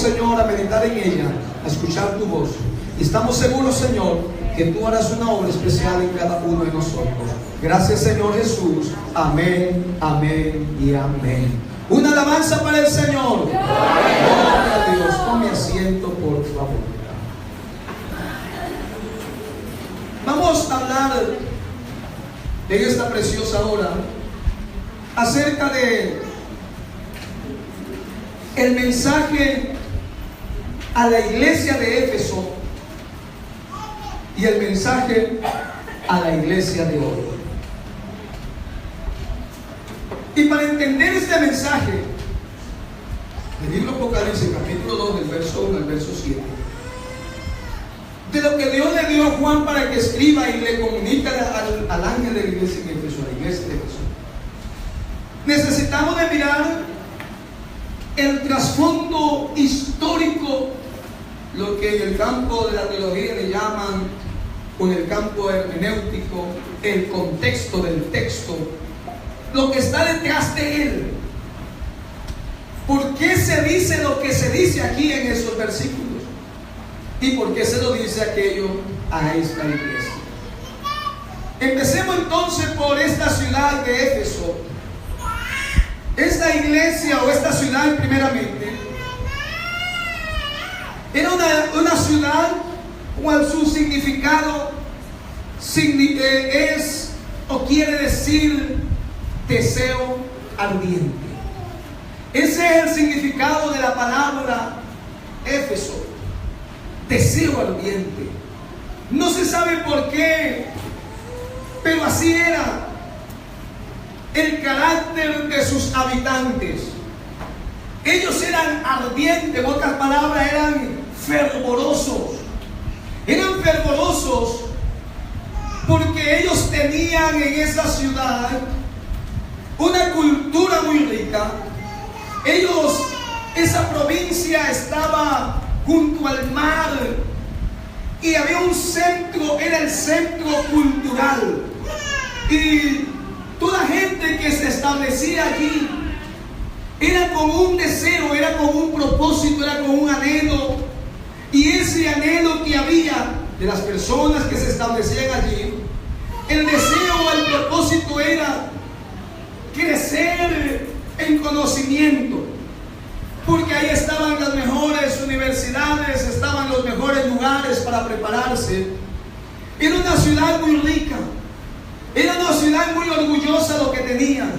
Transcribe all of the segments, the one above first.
Señor, a meditar en ella, a escuchar tu voz. Y estamos seguros, Señor, que tú harás una obra especial en cada uno de nosotros. Gracias, Señor Jesús. Amén, amén y amén. Una alabanza para el Señor. Gloria a Dios. Tome asiento, por favor. Vamos a hablar en esta preciosa hora acerca de el mensaje a la iglesia de Éfeso y el mensaje a la iglesia de hoy. Y para entender este mensaje, el libro Apocalipsis, capítulo 2, del verso 1 al verso 7, de lo que Dios le dio a Juan para que escriba y le comunique al ángel de la iglesia de Éfeso, a la iglesia de Éfeso, necesitamos de mirar el trasfondo histórico, lo que en el campo de la teología le llaman, con el campo hermenéutico, el contexto del texto, lo que está detrás de él. ¿Por qué se dice lo que se dice aquí en esos versículos? ¿Y por qué se lo dice aquello a esta iglesia? Empecemos entonces por esta ciudad de Éfeso. Esta iglesia o esta ciudad, primeramente, era una ciudad cual su significado es o quiere decir deseo ardiente. Ese es el significado de la palabra Éfeso, deseo ardiente. No se sabe por qué, pero así era el carácter de sus habitantes. Ellos eran ardientes, en otras palabras, eran fervorosos. Eran fervorosos porque ellos tenían en esa ciudad una cultura muy rica. Esa provincia estaba junto al mar y había un centro, era el centro cultural. Y toda gente que se establecía allí era con un deseo, era con un propósito, era con un anhelo. Y ese anhelo que había de las personas que se establecían allí, el deseo, el propósito era crecer en conocimiento, porque ahí estaban las mejores universidades, estaban los mejores lugares para prepararse. Era una ciudad muy rica, era una ciudad muy orgullosa de lo que tenía.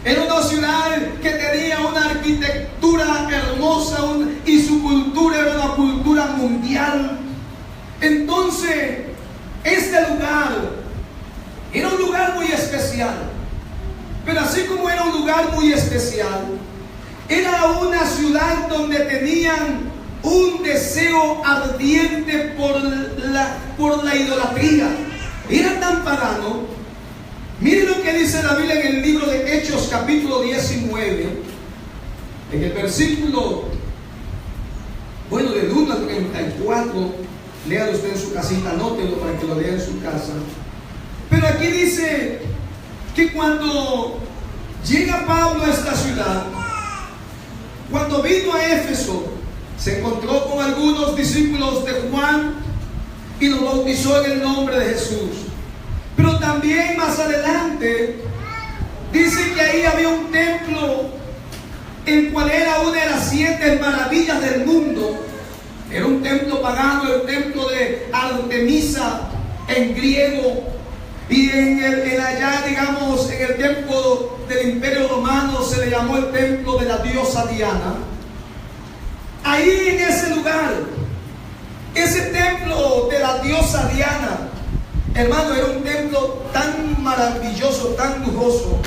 Era una ciudad que tenía una arquitectura hermosa y su cultura era una cultura mundial. Entonces, este lugar era un lugar muy especial. Pero así como era un lugar muy especial, era una ciudad donde tenían un deseo ardiente por la idolatría. Era tan pagano. Miren lo que dice la Biblia en el libro de Hechos, capítulo 19, en el versículo, del 1 al 34. Léalo usted en su casita, anótelo para que lo lea en su casa. Pero aquí dice que cuando llega Pablo a esta ciudad, cuando vino a Éfeso, se encontró con algunos discípulos de Juan y los bautizó en el nombre de Jesús. Pero también más adelante dice que ahí había un templo, el cual era una de las 7 maravillas del mundo. Era un templo pagano, el templo de Artemisa en griego. Y en el templo del Imperio Romano se le llamó el templo de la diosa Diana. Ahí en ese lugar, ese templo de la diosa Diana, hermano, era un templo tan maravilloso, tan lujoso,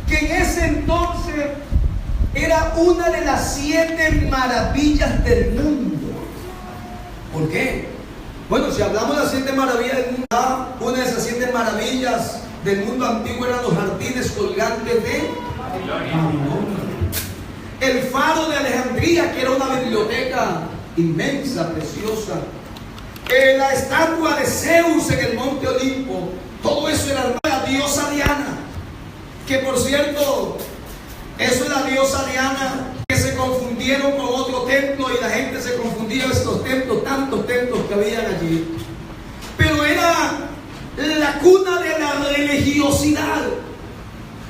que en ese entonces era una de las 7 maravillas del mundo. ¿Por qué? Bueno, si hablamos de las 7 maravillas del mundo, una de esas 7 maravillas del mundo antiguo eran los jardines colgantes de Babilonia. El faro de Alejandría, que era una biblioteca inmensa, preciosa. La estatua de Zeus en el monte Olimpo. Todo eso era la diosa Diana. Que por cierto, eso es la diosa Diana que se confundió confundieron con otro templo y la gente se confundía en estos templos, tantos templos que habían allí. Pero era la cuna de la religiosidad.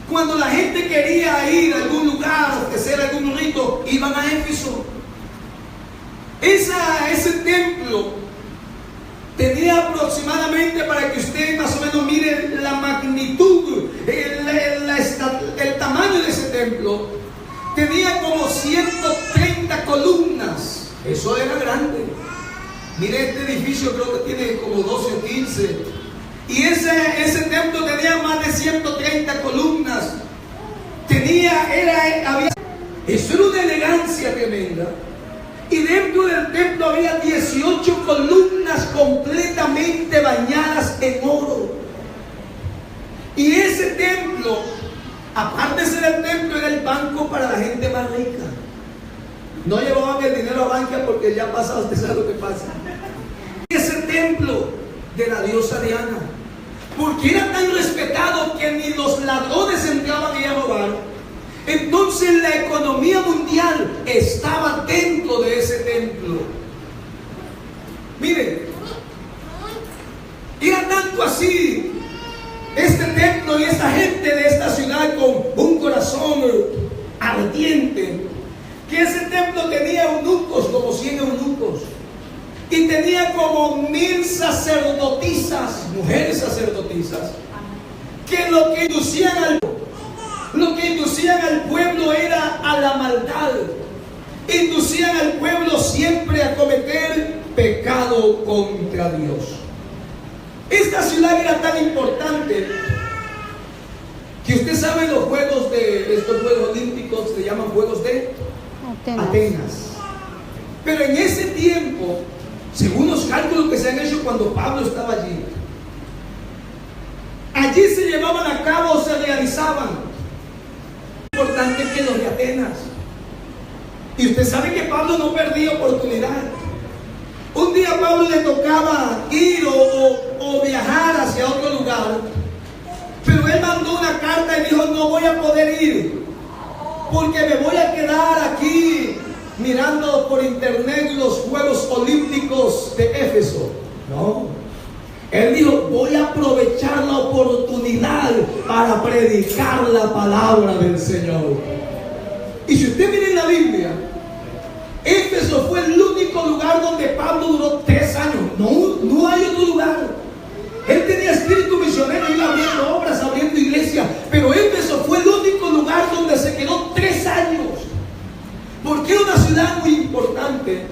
Cuando la gente quería ir a algún lugar, hacer algún rito, iban a Éfeso. Ese templo tenía aproximadamente, para que usted más o menos mire la magnitud, el tamaño de ese templo, tenía como 130 columnas. Eso era grande. Mire, este edificio creo que tiene como 12 o 15. Y ese templo tenía más de 130 columnas. Eso era una elegancia tremenda. Y dentro del templo había 18 columnas completamente bañadas en oro. Y ese templo, aparte de ser el templo, era el banco para la gente más rica. No llevaban el dinero a banca porque ya pasa, usted sabe lo que pasa. Ese templo de la diosa Diana, porque era tan respetado que ni los ladrones entraban ahí a robar. Entonces la economía mundial estaba dentro de ese templo. Miren, era tanto así este templo y esta gente de esta ciudad con un corazón ardiente, que ese templo tenía eunucos, como 100 eunucos, y tenía como 1000 sacerdotisas, mujeres sacerdotisas, que lo que inducían al pueblo era a la maldad. Inducían al pueblo siempre a cometer pecado contra Dios. Esta ciudad era tan importante que usted sabe estos Juegos Olímpicos se llaman Juegos de Atenas. Pero en ese tiempo, según los cálculos que se han hecho cuando Pablo estaba allí se llevaban a cabo o se realizaban importante que los de Atenas. Y usted sabe que Pablo no perdía oportunidad. Un día a Pablo le tocaba ir o viajar hacia otro lugar, pero él mandó una carta y dijo: no voy a poder ir porque me voy a quedar aquí mirando por internet los Juegos Olímpicos de Éfeso. No, él dijo: voy a aprovechar la oportunidad para predicar la palabra del Señor. Y si usted mira en la Biblia, Éfeso fue el único lugar donde Pablo duró 3 años. No hay otro lugar. Él tenía espíritu misionero, iba abriendo obras, abriendo iglesias, pero Éfeso fue el único lugar donde se quedó 3 años. Porque era una ciudad muy importante.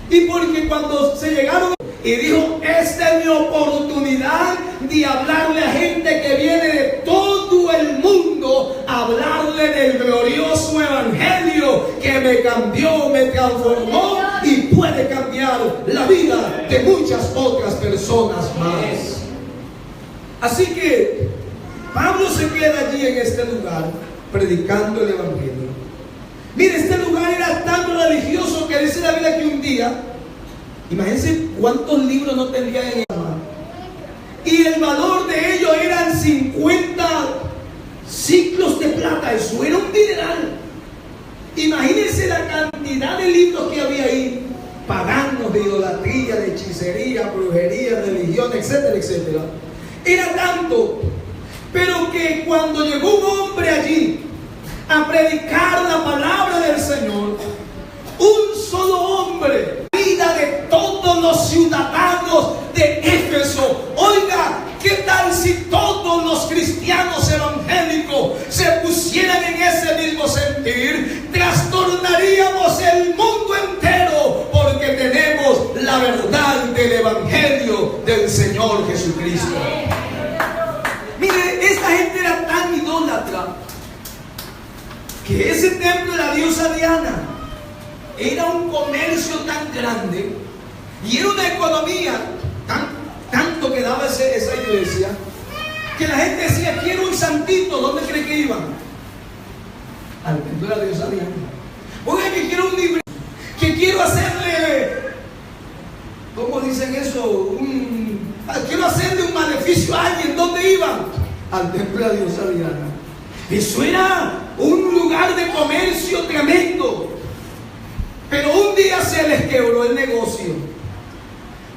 Y porque cuando se llegaron y dijo: esta es mi oportunidad de hablarle a gente que viene de todo el mundo, hablarle del glorioso evangelio que me cambió, me transformó y puede cambiar la vida de muchas otras personas más. Así que Pablo se queda allí en este lugar predicando el evangelio. Mire, este lugar era tan religioso que dice la Biblia que un día, imagínense cuántos libros no tendrían en esa mano, y el valor de ellos eran 50 ciclos de plata. Eso era un dineral. Imagínense la cantidad de libros que había ahí, paganos, de idolatría, de hechicería, brujería, religión, etcétera, etcétera. Era tanto, pero que cuando llegó un hombre allí a predicar la palabra del Señor, un solo hombre, vida de todos los ciudadanos de Éfeso. Oiga, ¿qué tal si todos los cristianos evangélicos se pusieran en ese mismo sentir? Trastornaríamos el mundo entero, porque tenemos la verdad del evangelio del Señor Jesucristo. Mire, esta gente era tan idólatra que ese templo de la diosa Diana era un comercio tan grande y era una economía tanto que daba esa iglesia, que la gente decía: quiero un santito. ¿Dónde cree que iban? Al templo de la diosa Diana. Oiga, que quiero un libre, que quiero hacerle, ¿cómo dicen eso? Quiero hacerle un maleficio a alguien. ¿Dónde iban? Al templo de la diosa Diana. Eso era un lugar de comercio tremendo. día se les quebró el negocio.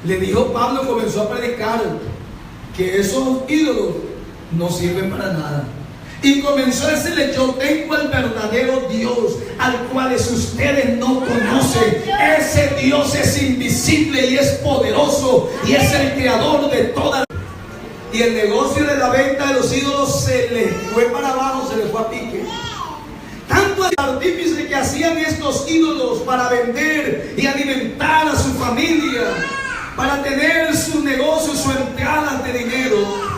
Le dijo Pablo, comenzó a predicar que esos ídolos no sirven para nada. Y comenzó a decirle: yo tengo el verdadero Dios, al cual ustedes no conocen. Ese Dios es invisible y es poderoso, y es el creador de toda. Y el negocio de la venta de los ídolos se les fue para abajo, se les fue a pique. Tanto el artífice que hacían estos ídolos para vender y alimentar a su familia, para tener su negocio, su entrada de dinero.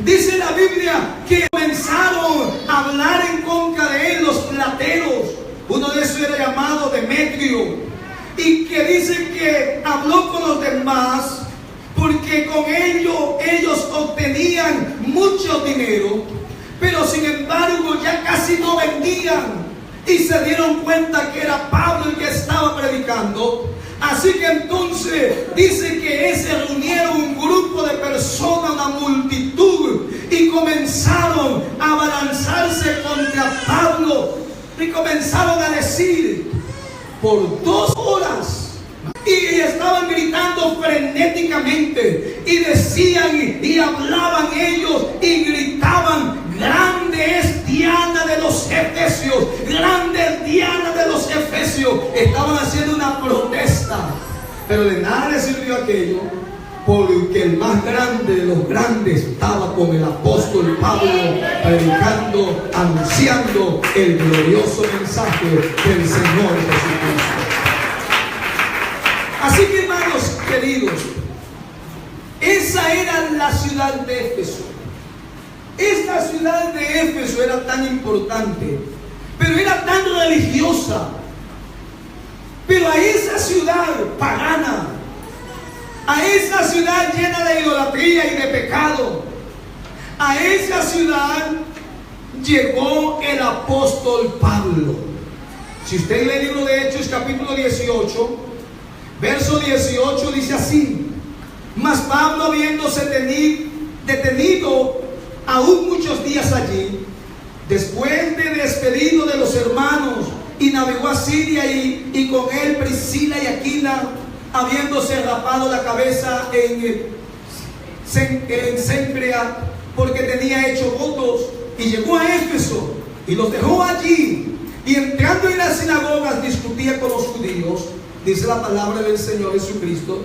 Dice la Biblia que comenzaron a hablar en contra de él los plateros. Uno de esos era llamado Demetrio, y que dice que habló con los demás porque con ellos obtenían mucho dinero, pero sin embargo ya casi no vendían, y se dieron cuenta que era Pablo el que estaba predicando. Así que entonces dice que se reunieron un grupo de personas, una multitud, y comenzaron a abalanzarse contra Pablo, y comenzaron a decir por 2 horas, y estaban gritando frenéticamente, y decían y hablaban ellos y gritaban: grande es Diana de los Efesios, grande es Diana de los Efesios. Estaban haciendo una protesta, pero de nada les sirvió aquello, porque el más grande de los grandes estaba con el apóstol Pablo, predicando, anunciando el glorioso mensaje del Señor Jesucristo. Así que, hermanos queridos, esa era la ciudad de Éfeso. Esta ciudad de Éfeso era tan importante, pero era tan religiosa. Pero a esa ciudad pagana, a esa ciudad llena de idolatría y de pecado, a esa ciudad llegó el apóstol Pablo. Si usted lee el libro de Hechos, capítulo 18, verso 18, dice así: mas Pablo, habiéndose detenido aún muchos días allí, después de despedido de los hermanos, y navegó a Siria, y con él Priscila y Aquila, habiéndose rapado la cabeza en Cencrea, porque tenía hecho votos, y llegó a Éfeso y los dejó allí, y entrando en las sinagogas discutía con los judíos, dice la palabra del Señor Jesucristo,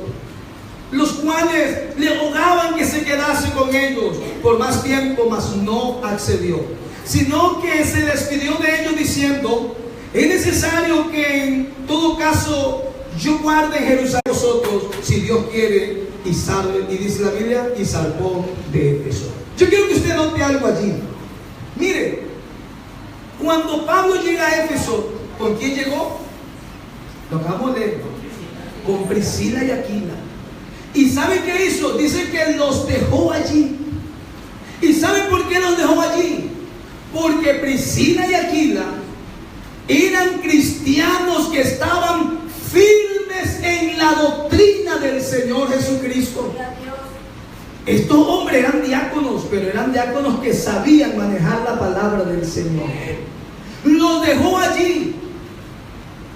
los cuales le rogaban que se quedase con ellos por más tiempo, mas no accedió, sino que se despidió de ellos diciendo: es necesario que en todo caso yo guarde en Jerusalén vosotros, si Dios quiere, y salve. Y dice la Biblia: y salvó de Éfeso. Yo quiero que usted note algo allí. Mire, cuando Pablo llega a Éfeso, ¿con quién llegó? Lo acabamos de leer, con Priscila y Aquila. ¿Y sabe qué hizo? Dice que los dejó allí. ¿Y sabe por qué los dejó allí? Porque Priscila y Aquila eran cristianos que estaban firmes en la doctrina del Señor Jesucristo. Estos hombres eran diáconos, pero eran diáconos que sabían manejar la palabra del Señor. Los dejó allí.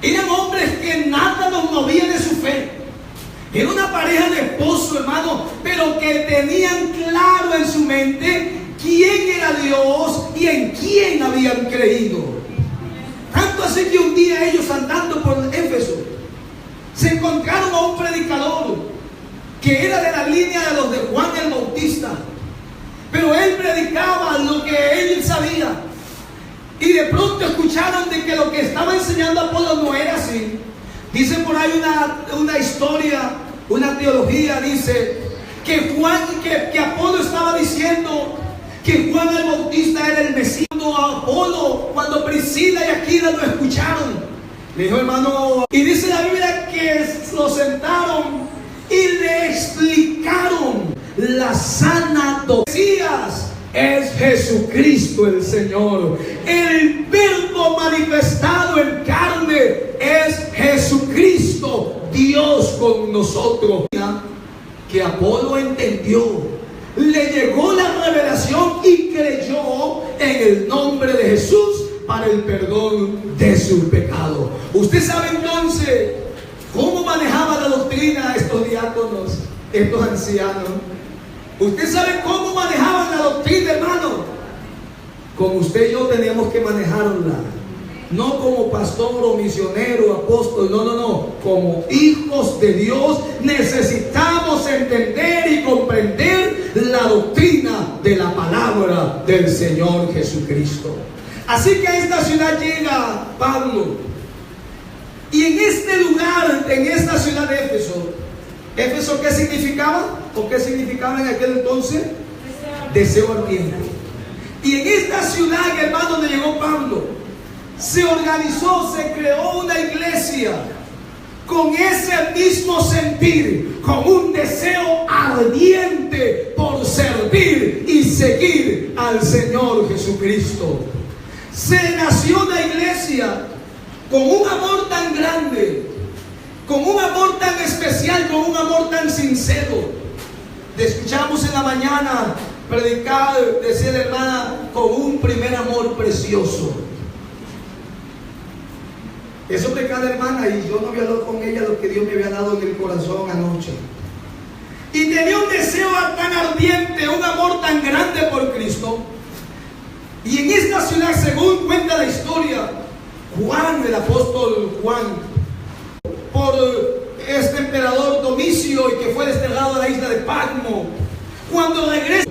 Eran hombres que nada los movía de su fe. Era una pareja de esposo, hermano, pero que tenían claro en su mente quién era Dios y en quién habían creído. Tanto así que un día ellos, andando por Éfeso, se encontraron a un predicador que era de la línea de los de Juan el Bautista, pero él predicaba lo que él sabía, y de pronto escucharon de que lo que estaba enseñando Apolo no era así. Dice por ahí una historia, una teología, dice que Apolo estaba diciendo que Juan el Bautista era el Mesías. Cuando Priscila y Aquila lo escucharon, le dijo: hermano, y dice la Biblia que lo sentaron y le explicaron la sana doctrina. Es Jesucristo el Señor, el Verbo manifestado en carne, es Jesucristo, Dios con nosotros. Que Apolo entendió, le llegó la revelación y creyó en el nombre de Jesús para el perdón de sus pecados. Usted sabe entonces doctrina estos diáconos, estos ancianos. ¿Usted sabe cómo manejaban la doctrina, hermano? Como usted y yo teníamos que manejarla. No como pastor o misionero, apóstol, no. Como hijos de Dios necesitamos entender y comprender la doctrina de la palabra del Señor Jesucristo. Así que a esta ciudad llega Pablo. Y en este lugar, en esta ciudad de Éfeso, ¿Éfeso qué significaba? ¿O qué significaba en aquel entonces? Deseo ardiente. Y en esta ciudad, hermano, donde llegó Pablo, se organizó, se creó una iglesia con ese mismo sentir, con un deseo ardiente por servir y seguir al Señor Jesucristo. Se nació una iglesia con un amor tan grande, con un amor tan especial, con un amor tan sincero. Le escuchamos en la mañana predicar, decía la hermana, con un primer amor precioso. Eso que cada hermana, y yo no había hablado con ella lo que Dios me había dado en el corazón anoche. Y tenía un deseo tan ardiente, un amor tan grande por Cristo. Y en esta ciudad, según cuenta la historia, Juan, el apóstol Juan, por este emperador Domicio, y que fue desterrado a la isla de Patmos, cuando regresa,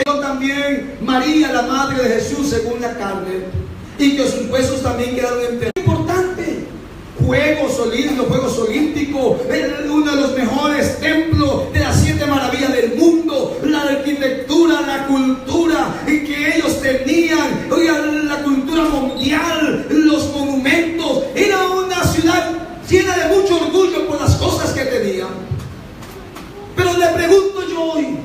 también María, la madre de Jesús, según la carne, y que sus huesos también quedaron enterrados. Importante, los Juegos Olímpicos, uno de los mejores templos de las 7 maravillas del mundo, la arquitectura, la cultura que ellos tenían, la cultura mundial, los monumentos. Era una ciudad llena de mucho orgullo por las cosas que tenía. Pero le pregunto yo hoy,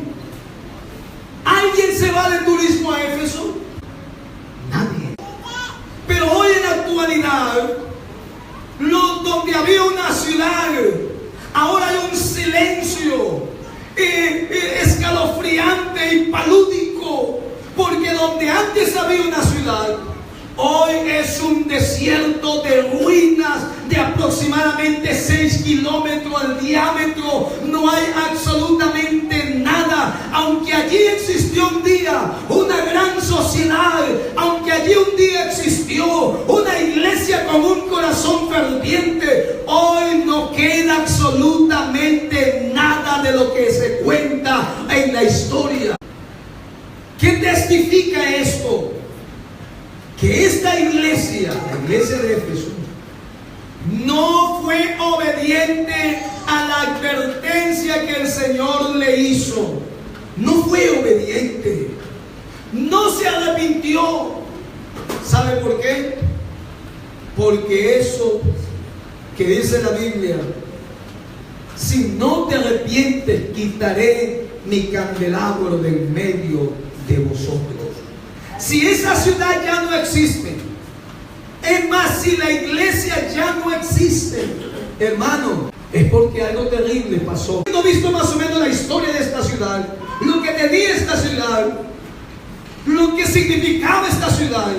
¿alguien se va de turismo a Éfeso? Nadie. Pero hoy en la actualidad, donde había una ciudad, ahora hay un silencio escalofriante y palúdico, porque donde antes había una ciudad, hoy es un desierto de ruinas de aproximadamente 6 kilómetros al diámetro. No hay absolutamente nada. Aunque allí existió un día una gran sociedad, aunque allí un día existió una iglesia con un corazón ferviente, hoy no queda absolutamente nada de lo que se cuenta en la historia. ¿Qué testifica esto? Que esta iglesia, la iglesia de Éfeso, no fue obediente a la advertencia que el Señor le hizo. No fue obediente. No se arrepintió. ¿Sabe por qué? Porque eso que dice la Biblia, si no te arrepientes, quitaré mi candelabro de en medio de vosotros. Si esa ciudad ya no existe, es más, si la iglesia ya no existe, hermano, es porque algo terrible pasó. Hemos visto más o menos la historia de esta ciudad, lo que tenía esta ciudad, lo que significaba esta ciudad.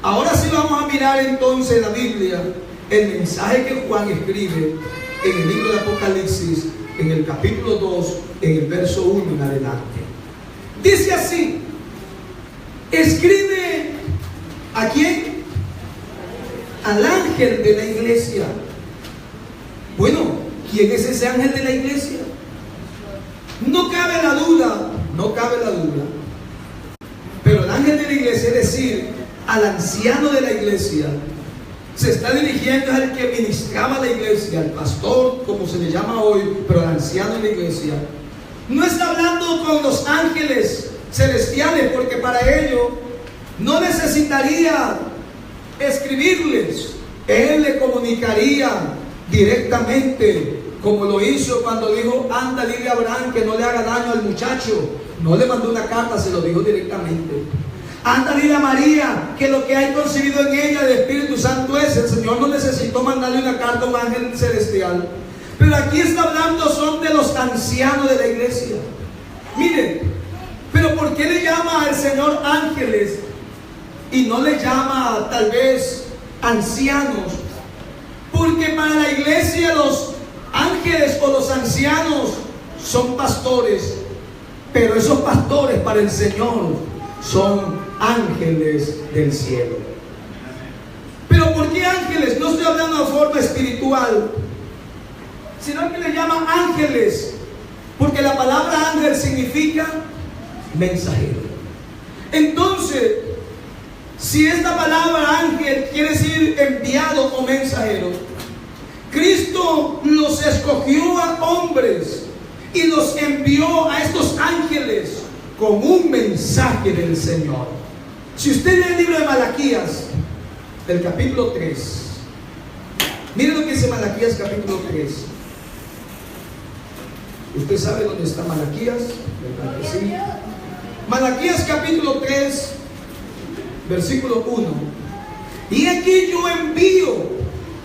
Ahora sí vamos a mirar entonces la Biblia, el mensaje que Juan escribe en el libro de Apocalipsis, en el capítulo 2, en el verso 1 en adelante. Dice así: escribe ¿a quién? Al ángel de la iglesia. Bueno, ¿quién es ese ángel de la iglesia? No cabe la duda, pero el ángel de la iglesia, es decir, al anciano de la iglesia, se está dirigiendo al que ministraba la iglesia, al pastor, como se le llama hoy, pero al anciano de la iglesia. No está hablando con los ángeles celestiales, porque para ello no necesitaría escribirles. Él le comunicaría directamente, como lo hizo cuando dijo: anda, dile a Abraham que no le haga daño al muchacho. No le mandó una carta, se lo dijo directamente. Anda, dile a María que lo que hay concebido en ella del Espíritu Santo es. El Señor no necesitó mandarle una carta a un ángel celestial. Pero aquí está hablando son de los ancianos de la iglesia. Miren, pero ¿por qué le llama al Señor ángeles y no le llama tal vez ancianos? Porque para la iglesia los ángeles ancianos son pastores, pero esos pastores para el Señor son ángeles del cielo. ¿Pero por qué ángeles? No estoy hablando de forma espiritual, sino que le llaman ángeles, porque la palabra ángel significa mensajero. Entonces, si esta palabra ángel quiere decir enviado o mensajero, Cristo los escogió a hombres y los envió a estos ángeles con un mensaje del Señor. Si usted lee el libro de Malaquías, del capítulo 3, mire lo que dice Malaquías capítulo 3. ¿Usted sabe dónde está Malaquías? ¿Verdad que sí? Malaquías capítulo 3, versículo 1. Y aquí yo envío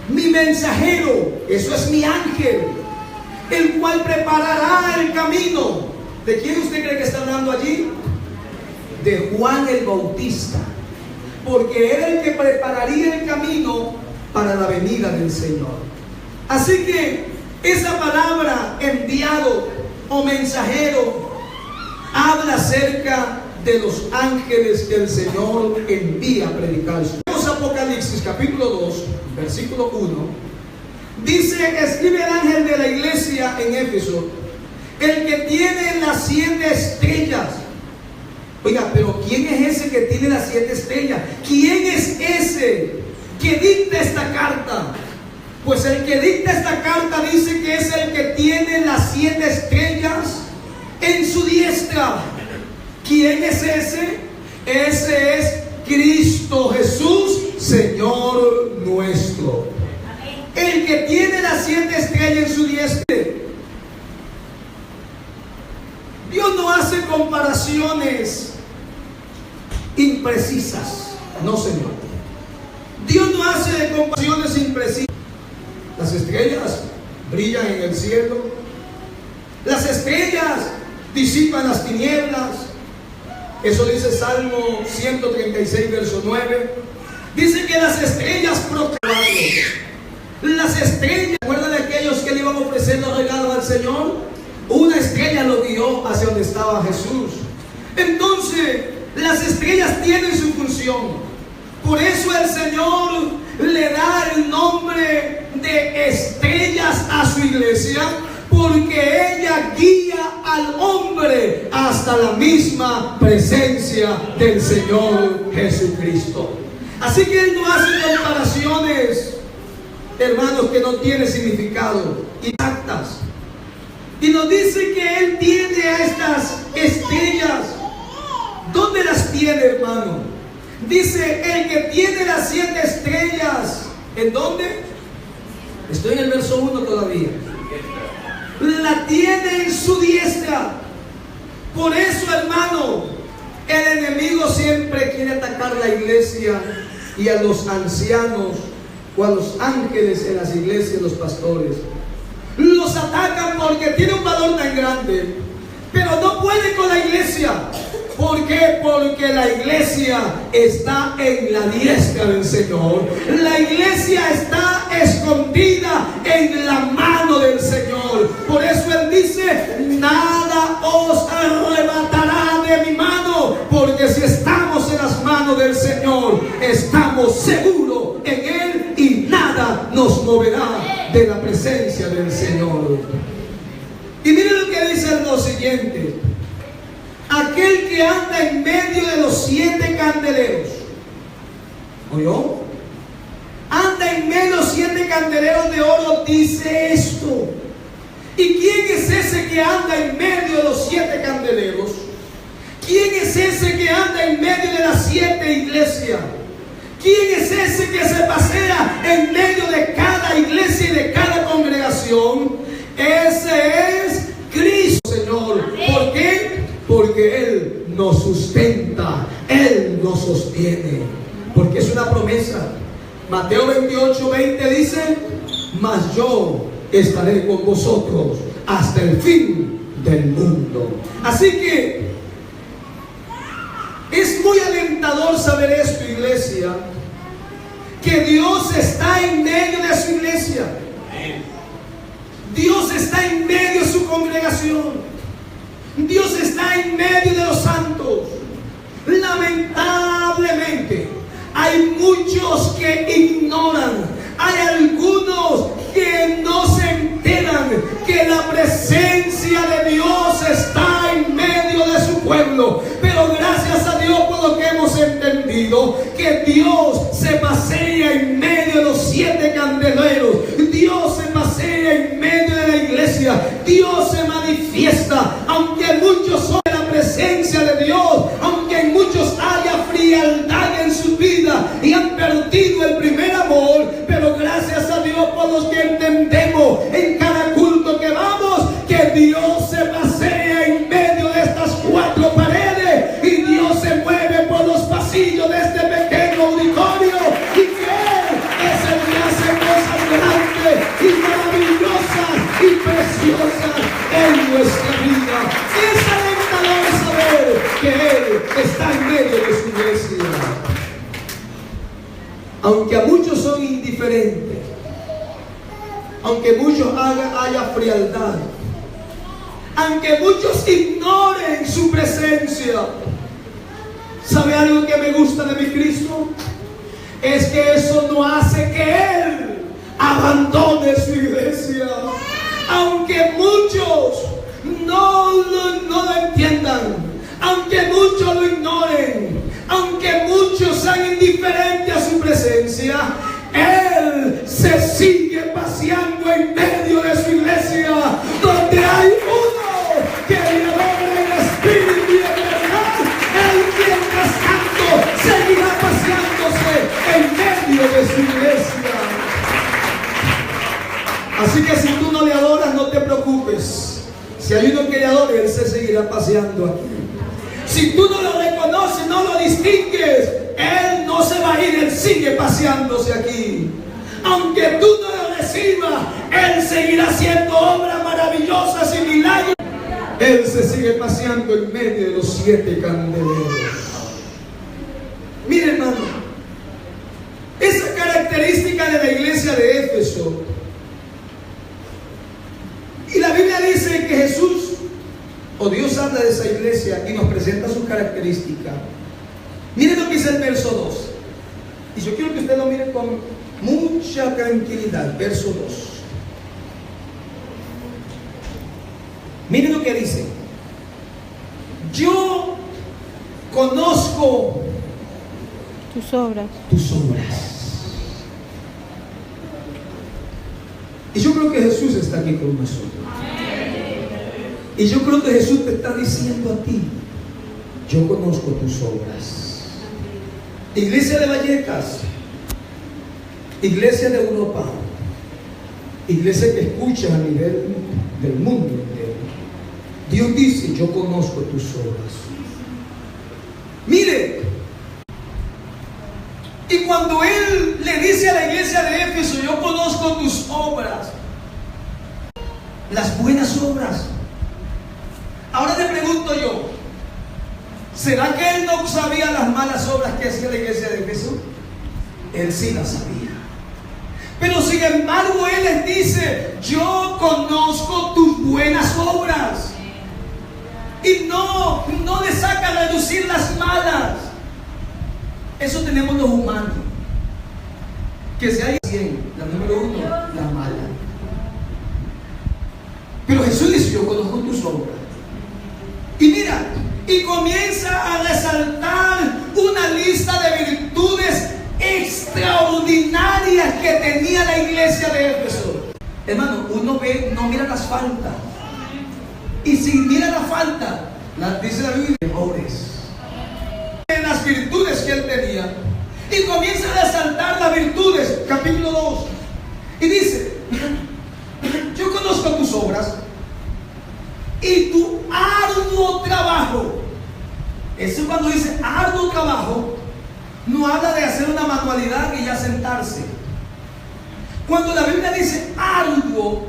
mi mensajero, eso es mi ángel, el cual preparará el camino. ¿De quién usted cree que está hablando allí? De Juan el Bautista, porque era el que prepararía el camino para la venida del Señor. Así que esa palabra enviado o mensajero habla acerca de los ángeles que el Señor envía a predicar. Apocalipsis capítulo 2, versículo 1, dice: escribe el ángel de la iglesia en Éfeso, el que tiene las 7 estrellas. Oiga, pero ¿quién es ese que tiene las 7 estrellas? ¿Quién es ese que dicta esta carta? Pues el que dicta esta carta dice que es el que tiene las 7 estrellas en su diestra. ¿Quién es ese? Ese es Cristo Jesús, Señor nuestro. El que tiene las 7 estrellas en su diestra. Dios no hace comparaciones imprecisas. No, Señor. Dios no hace comparaciones imprecisas. Las estrellas brillan en el cielo. Las estrellas disipan las tinieblas. Eso dice Salmo 136, verso 9. Dice que las estrellas proclaman. Las estrellas, ¿recuerdan de aquellos que le iban a ofrecer los regalos al Señor? Una estrella lo guió hacia donde estaba Jesús. Entonces, las estrellas tienen su función. Por eso el Señor le da el nombre de estrellas a su iglesia, porque ella guía al hombre hasta la misma presencia del Señor Jesucristo. Así que Él no hace comparaciones, hermanos, que no tienen significado exactas. Y nos dice que Él tiene a estas estrellas. ¿Dónde las tiene, hermano? Dice, el que tiene las 7 estrellas. ¿En dónde? Estoy en el verso 1 todavía. La tiene en su diestra. Por eso, hermano, el enemigo siempre quiere atacar la iglesia y a los ancianos o a los ángeles en las iglesias, los pastores. Los atacan porque tiene un valor tan grande, pero no puede con la iglesia. ¿Por qué? Porque la iglesia está en la diestra del Señor. La iglesia está escondida en la mano del Señor. Por eso Él dice, nada os arrebatará de mi mano. Porque si estamos en las manos del Señor, estamos seguros en Él y nada nos moverá de la presencia del Señor. Y miren lo que dice lo siguiente: aquel que anda en medio de los 7 candeleros. ¿Oyó? Anda en medio de los 7 candeleros de oro, dice esto. ¿Y quién es ese que anda en medio de los 7 candeleros? ¿Quién es ese que anda en medio de las 7 iglesias? ¿Quién es ese que se pasea en medio de cada iglesia y de cada congregación? Ese es Cristo, Señor. ¿Por qué? Porque Él nos sustenta, Él nos sostiene, porque es una promesa. Mateo 28:20 dice: mas yo estaré con vosotros hasta el fin del mundo. Así que es muy alentador saber esto, iglesia, que Dios está en medio de su iglesia. Dios está en medio de su congregación. Dios está en medio de los santos. Lamentablemente, hay muchos que ignoran, hay algunos que no se enteran que la presencia de Dios está en medio de su pueblo. Pero gracias a Dios por lo que hemos entendido, que Dios se pasea en medio de los 7 candeleros. Dios se pasea en medio de la iglesia. Dios se manifiesta, aunque muchos son de la presencia de Dios, aunque en muchos haya frialdad en su vida y han perdido el primer amor. Pero gracias a Dios por los que entendemos en cada culto que vamos, que Dios se pasea en medio de estas 4 paredes y Dios se mueve por los pasillos de este pequeño auditorio, y que Él es el que hace cosas grandes y maravillosas y preciosas en nuestra vida. Es alentador saber que Él está en medio de su iglesia. Aunque a muchos son indiferentes, aunque muchos haya frialdad, aunque muchos ignoren su presencia, ¿sabe algo que me gusta de mi Cristo? Es que eso no hace que Él abandone su iglesia. Aunque muchos no lo entiendan, aunque muchos lo ignoren, aunque muchos sean indiferentes a su presencia, Él se sigue paseando en medio de su iglesia, donde hay uno que le adora en espíritu y en verdad. Él, mientras tanto, seguirá paseándose en medio de su iglesia. Así que si tú no le adoras, no te preocupes. Si hay uno que le adore, Él se seguirá paseando aquí. Si tú no lo reconoces, no lo distingues, Él no se va a ir, Él sigue paseándose aquí. Aunque tú no lo recibas, Él seguirá haciendo obras maravillosas y milagros. Él se sigue paseando en medio de los 7 candeleros. Mire, hermano, esa característica de la iglesia de Éfeso, y la Biblia dice que Jesús, o Dios, habla de esa iglesia y nos presenta sus características. Miren lo que dice el verso 2. Y yo quiero que usted lo mire con mucha tranquilidad. Verso 2. Miren lo que dice. Yo conozco tus obras. Y yo creo que Jesús está aquí con nosotros. Y yo creo que Jesús te está diciendo a ti: yo conozco tus obras. Iglesia de Vallecas, iglesia de Europa, iglesia que escucha a nivel del mundo entero, Dios dice: yo conozco tus obras. Mire, y cuando Él le dice a la iglesia de Éfeso: yo conozco tus obras, las buenas obras. Ahora le pregunto yo, ¿será que Él no sabía las malas obras que hacía la iglesia de Éfeso? Él sí las sabía. Pero sin embargo Él les dice: yo conozco tus buenas obras. Y no le saca a reducir las malas. Eso tenemos los humanos, que si hay 100, la número 1, la mala. Pero Jesús dice: yo conozco tus obras. Y mira, y comienza a resaltar una lista de virtudes extraordinarias que tenía la iglesia de Éfeso. Hermano, uno ve, no mira las faltas. Y si mira la falta, dice la Biblia, mejores. En las virtudes que él tenía. Y comienza a resaltar las virtudes, capítulo 2. Y dice: yo conozco tus obras y tu arduo trabajo. Eso, cuando dice arduo trabajo, no habla de hacer una manualidad y ya sentarse. Cuando la Biblia dice arduo,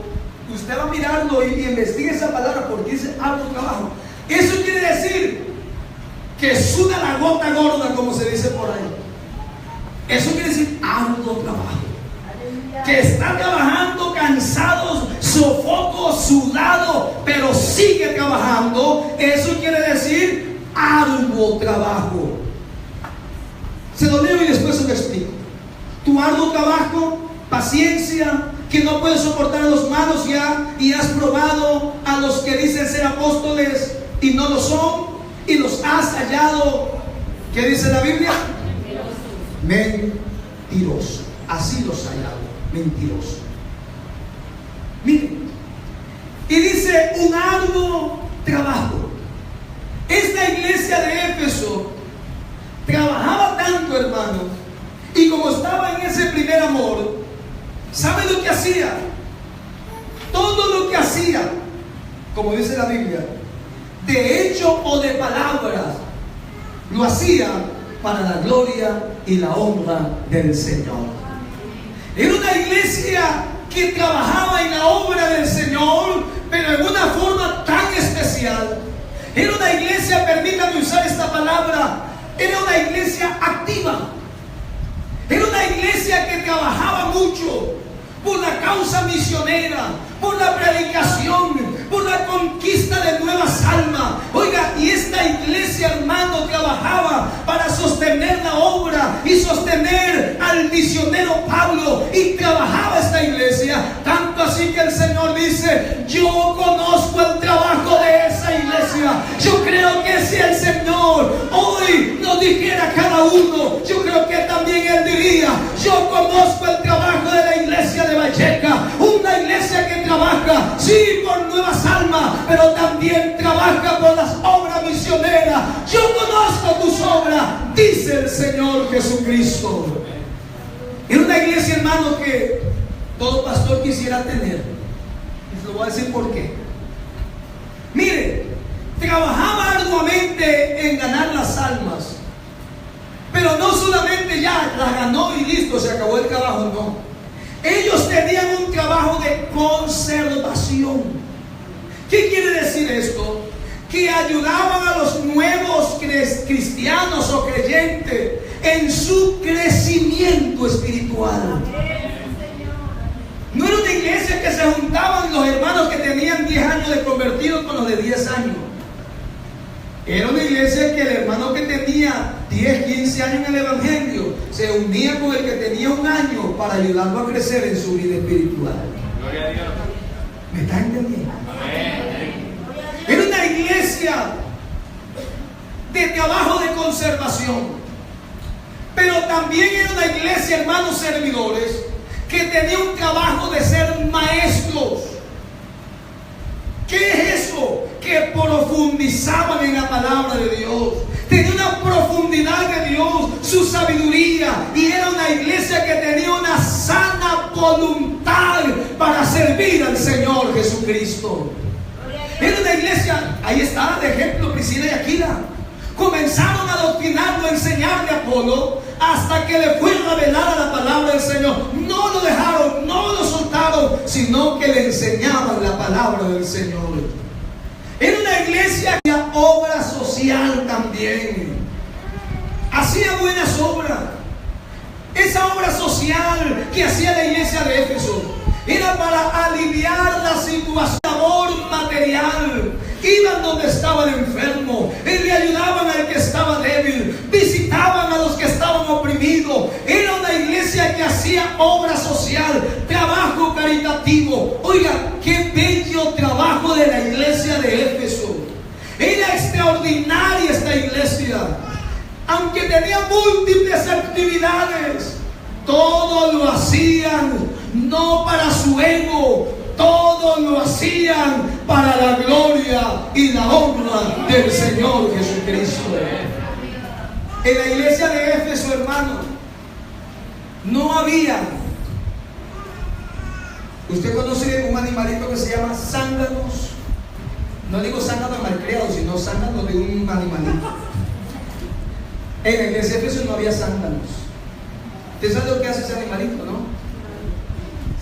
usted va a mirarlo y investigue esa palabra, porque dice arduo trabajo. Eso quiere decir que suda la gota gorda, como se dice por ahí. Eso quiere decir arduo trabajo. Que están trabajando cansados, sofocos, su lado, pero sigue trabajando. Eso quiere decir arduo trabajo. Se lo leo y después se lo explico. Tu arduo trabajo, paciencia, que no puedes soportar a los malos ya, y has probado a los que dicen ser apóstoles y no lo son, y los has hallado, ¿qué dice la Biblia? Mentiroso. Así los ha hallado, mentiroso. Miren, y dice un arduo trabajo. Esta iglesia de Éfeso trabajaba tanto, hermano, y como estaba en ese primer amor, ¿sabe lo que hacía? Todo lo que hacía, como dice la Biblia, de hecho o de palabras, lo hacía para la gloria y la honra del Señor. Era una iglesia que trabajaba en la obra del Señor, pero en una forma tan especial. Era una iglesia, permítanme usar esta palabra, era una iglesia activa. Era una iglesia que trabajaba mucho por la causa misionera, por la predicación, por la conquista de nuevas almas. Oiga, y esta iglesia, hermano, trabajaba para sostener la obra y sostener al misionero Pablo. Y trabajaba esta iglesia, tanto así que el Señor dice: yo conozco el trabajo de esa iglesia. Yo creo que si el Señor hoy nos dijera a cada uno, yo creo que también Él diría: yo conozco el trabajo de la iglesia de Valleca, una iglesia que trabaja, sí, por nuevas almas, pero también trabaja por las obras misioneras. Yo conozco tus obras, dice el Señor Jesucristo. Era una iglesia, hermano, que todo pastor quisiera tener. Les lo voy a decir por qué. Mire, trabajaba arduamente en ganar las almas, pero no solamente ya las ganó y listo, se acabó el trabajo, no. Ellos tenían un trabajo de conservación. ¿Qué quiere decir esto? Que ayudaban a los nuevos cristianos o creyentes en su crecimiento espiritual. No era una iglesia que se juntaban los hermanos que tenían 10 años de convertidos con los de 10 años. Era una iglesia que el hermano que tenía 10, 15 años en el Evangelio se unía con el que tenía 1 año para ayudarlo a crecer en su vida espiritual. Gloria a Dios. ¿Me está entendiendo? Amén. Era una iglesia de trabajo de conservación, pero también era una iglesia, hermanos servidores, que tenía un trabajo de ser maestros. ¿Qué es eso? Que profundizaban en la palabra de Dios. Tenía una profundidad de Dios, su sabiduría, y era una iglesia que tenía una sana voluntad para servir al Señor Jesucristo. Era una iglesia, ahí está de ejemplo Priscila y Aquila. Comenzaron a adoctrinarlo, a enseñarle a Apolo, hasta que le fue revelada la palabra del Señor. No lo dejaron, no lo soltaron, sino que le enseñaban la palabra del Señor. Era una iglesia que hacía obra social también. Hacía buenas obras. Esa obra social que hacía la iglesia de Éfeso era para aliviar la situación, labor material. Iban donde estaba el enfermo, le ayudaban al que estaba débil, visitaban a los que estaban oprimidos. Era una iglesia que hacía obra social, trabajo caritativo. Oiga, qué bello trabajo de la iglesia de Éfeso. Era extraordinaria esta iglesia, aunque tenía múltiples actividades. Todo lo hacían no para su ego, todo lo hacían para la gloria y la honra del Señor Jesucristo. En la iglesia de Éfeso, hermano, no había, usted conoce un animalito que se llama zánganos. No digo zánganos malcriados, sino zánganos de un animalito. En la iglesia de Éfeso no había zánganos. ¿Usted sabe lo que hace ese animalito, no?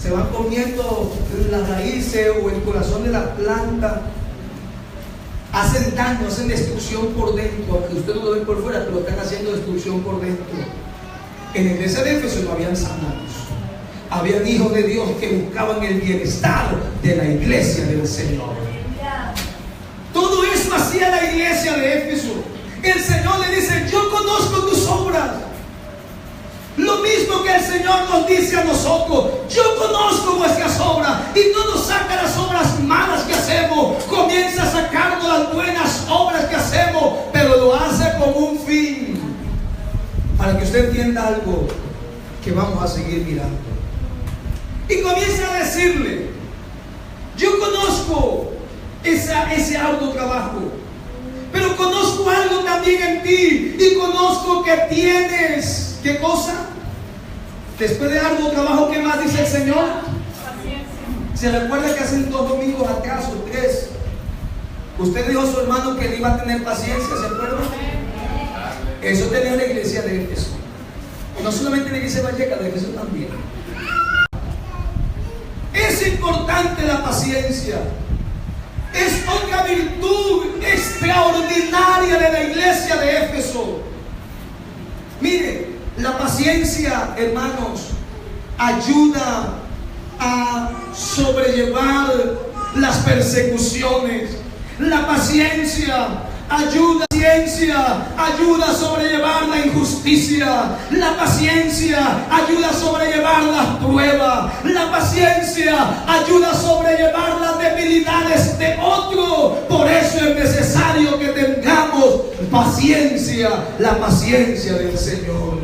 Se van comiendo las raíces o el corazón de la planta. Hacen daño, hacen destrucción por dentro. Aunque usted no lo ve por fuera, pero están haciendo destrucción por dentro. En la iglesia de Éfeso no habían zánganos. habían hijos de Dios que buscaban el bienestar de la iglesia del Señor. Todo eso hacía la iglesia de Éfeso. El Señor le dice: yo conozco tus obras. Lo mismo que el Señor nos dice a nosotros: yo conozco vuestras obras. Y no nos saca las obras malas que hacemos, comienza a sacarnos las buenas obras que hacemos, pero lo hace con un fin, para que usted entienda algo que vamos a seguir mirando. Y comienza a decirle: yo conozco ese arduo trabajo, pero conozco algo también en ti, y conozco que tienes, ¿qué cosa? Después de arduo trabajo, ¿qué más dice el Señor? Paciencia. ¿Se recuerda que hace 2 domingos atrás o 3 usted dijo a su hermano que él iba a tener paciencia? ¿Se acuerda? Eso tenía la iglesia de Éfeso. No solamente la iglesia de Valleca, de Éfeso también. Es importante la paciencia. Es otra virtud extraordinaria de la iglesia de Éfeso. Mire, la paciencia, hermanos, ayuda a sobrellevar las persecuciones. La paciencia ayuda a sobrellevar la injusticia. La paciencia ayuda a sobrellevar las pruebas. La paciencia ayuda a sobrellevar las debilidades de otro. Por eso es necesario que tengamos paciencia, la paciencia del Señor.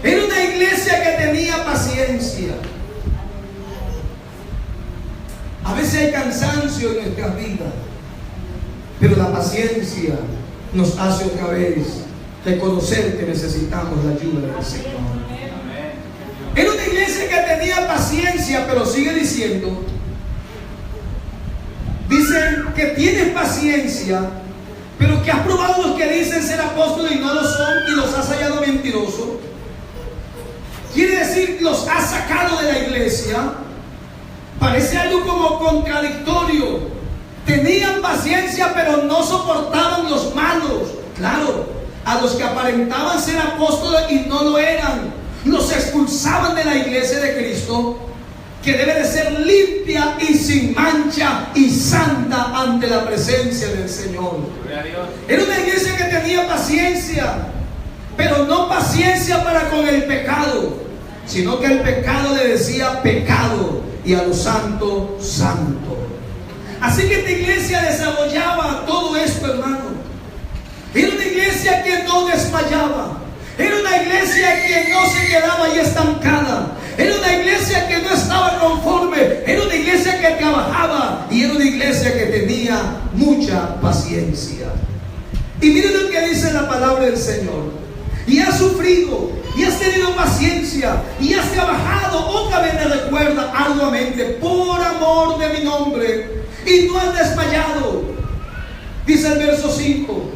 Era una iglesia que tenía paciencia. A veces hay cansancio en nuestras vidas, pero la paciencia nos hace otra vez reconocer que necesitamos la ayuda del Señor. Era una iglesia que tenía paciencia, pero sigue diciendo, dicen que tienes paciencia, pero que has probado los que dicen ser apóstoles y no lo son, y los has hallado mentirosos. Quiere decir, los has sacado de la iglesia. Parece algo como contradictorio. Tenían paciencia, pero no soportaban los malos. Claro, a los que aparentaban ser apóstoles y no lo eran, los expulsaban de la iglesia de Cristo, que debe de ser limpia y sin mancha y santa ante la presencia del Señor. Era una iglesia que tenía paciencia, pero no paciencia para con el pecado, sino que el pecado le decía pecado y a lo santo, santo. Así que esta iglesia desarrollaba todo esto, hermano. Era una iglesia que no desmayaba. Era una iglesia que no se quedaba ahí estancada. Era una iglesia que no estaba conforme. Era una iglesia que trabajaba. Y era una iglesia que tenía mucha paciencia. Y miren lo que dice la palabra del Señor. Y has sufrido, y has tenido paciencia, y has trabajado, otra vez me recuerda, arduamente, por amor de mi nombre, y no has desmayado. Dice el verso 5.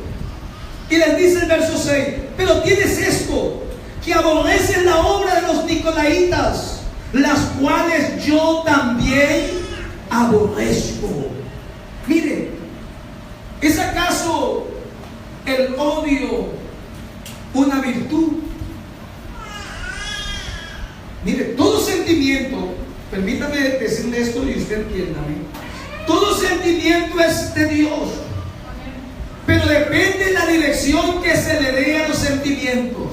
Y les dice el verso 6: pero tienes esto, que aborreces la obra de los nicolaitas, las cuales yo también aborrezco. Mire, ¿es acaso el odio una virtud? Mire, todo sentimiento, permítame decirle esto y usted entiéndame, todo sentimiento es de Dios, pero depende de la dirección que se le dé a los sentimientos.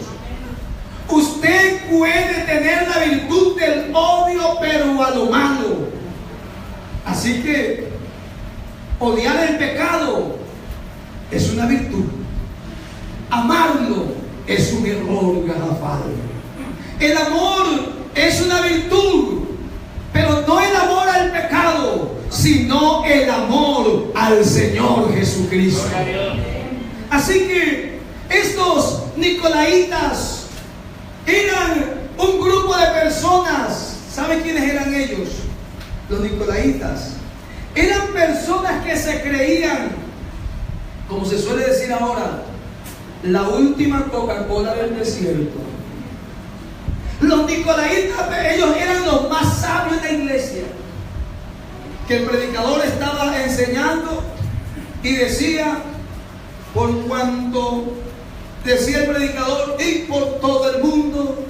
Usted puede tener la virtud del odio, pero a lo malo. Así que odiar el pecado es una virtud. Amarlo es un error garrafal. El amor es una virtud, pero no el amor al pecado, sino el amor al Señor Jesucristo. Así que estos nicolaitas eran un grupo de personas. ¿Sabe quiénes eran ellos? Los nicolaitas eran personas que se creían, como se suele decir ahora, la última Coca-Cola del desierto. Los nicolaitas, ellos eran los más sabios de la iglesia. Que el predicador estaba enseñando y decía, por cuanto decía el predicador, y por todo el mundo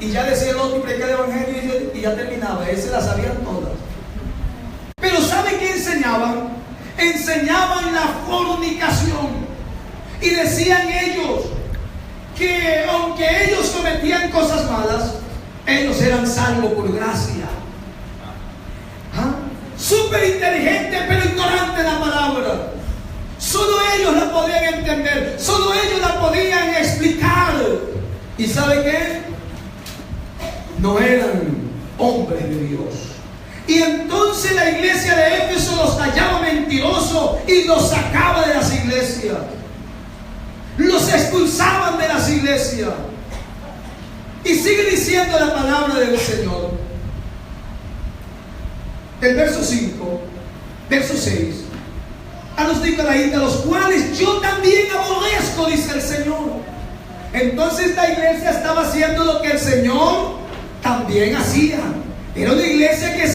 y ya decía el otro, predica el evangelio y ya terminaba. Él se las sabían todas. Pero ¿sabe qué enseñaban? Enseñaban la fornicación. Y decían ellos que aunque ellos cometían cosas malas, ellos eran salvos por gracia. ¿Ah? Súper inteligente pero ignorante la palabra. Solo ellos la podían entender, solo ellos la podían explicar. ¿Y sabe qué? No eran hombres de Dios. Y entonces la iglesia de Éfeso los hallaba mentirosos y los sacaba de las iglesias. Los expulsaban de las iglesias. Y sigue diciendo la palabra del Señor. El verso 5, verso 6. A los nicolaítas, los cuales yo también aborrezco, dice el Señor. Entonces la iglesia estaba haciendo lo que el Señor también hacía. Era una iglesia que